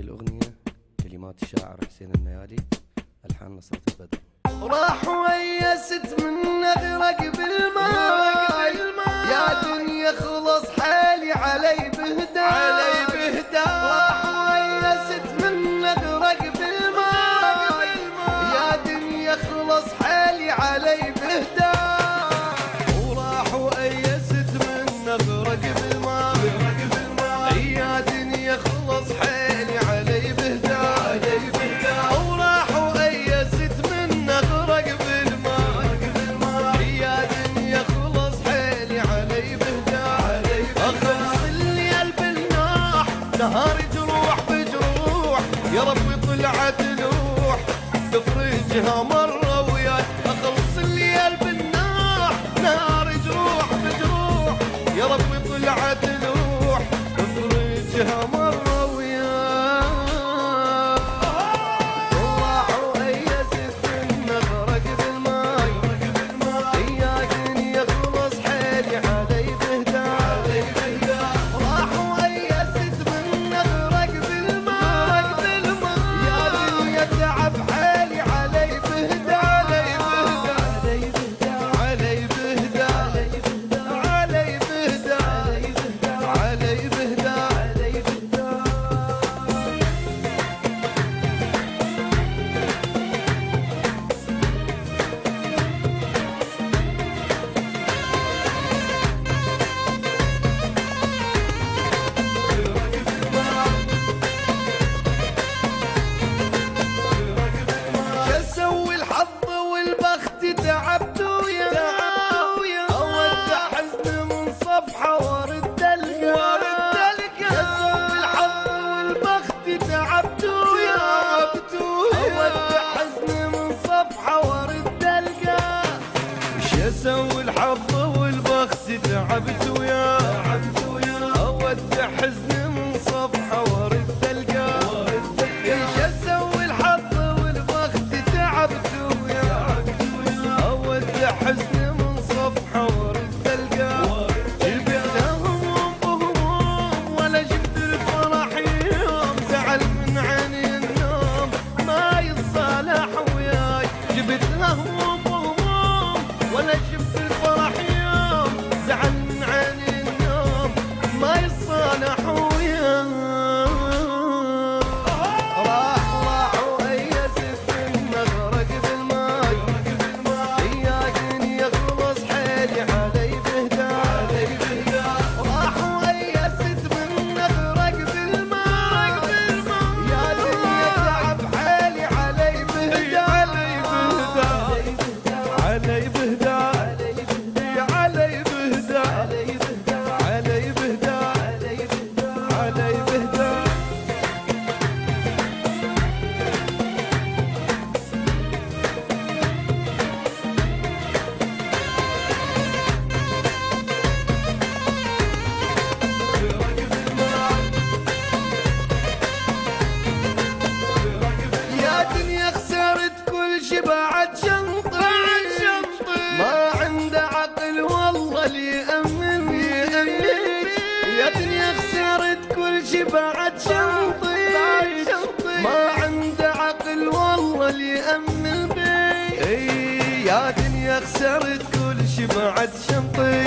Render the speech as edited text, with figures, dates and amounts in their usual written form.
الأغنية كلمات الشاعر حسين الميالي، ألحان نصرة البدر. راح ويست من نغرق بالماء يا دنيا خلص حالي علي بهدى راح ويست من نغرق بالماء يا دنيا خلص حالي علي بهدى وراح ويست من نغرق بالماء يا دنيا خلص حالي علي بهدى وراح ويست من نغرق بالماء يا دنيا خلص حالي علي بهدى اخلص الليل بالناح نهار جروح بجروح يا ربي طلعت لوح تفرجها مرة وياي اخلص الليل بالناح نهار جروح بجروح يا ربي طلعت لوح تفرجها مرة وياي وراح وأيست من نغرق بالماي يا دنيا خلص حالي علي بهدى راح وأيست من نغرق بالماي يا دنيا تعب حالي علي بهدى علي بهدى علي بهدى علي بهدى شسوي الحظ والبخت تعبت ويا اودع حزن من صفحه وارد القى شسوي الحظ والبخت تعبت ويا اودع حزن من صفحه وارد القى شسوي الحظ والبخت تعبت ويا اودع حزن من صفحه وارد القى ايش اسوي الحظ والبخت تعبت ويا اودع حزن من صفحه ورد القى جبت هموم بهموم ولا جبت الفرح يوم زعل من عيني النوم ما يصالح وياي جبت هموم بهموم ولا جبت الفرح يوم زعل من عيني النوم ما يصالح وياي راح وأيست من نغرق بالماي يا دنيا خلص حالي علي بهدى راح وأيست من نغرق بالماي يا دنيا تعب حالي علي بهدى علي بهدى علي بهدى علي بهدى علي بهدى يا دنيا خسرت كل شي بعد شنطي ما عنده عقل والله اللي يأمنني يا دنيا خسرت كل شي بعد شنطي ما عنده عقل والله اللي يأمن بي يا دنيا خسرت كل شي بعد شنطي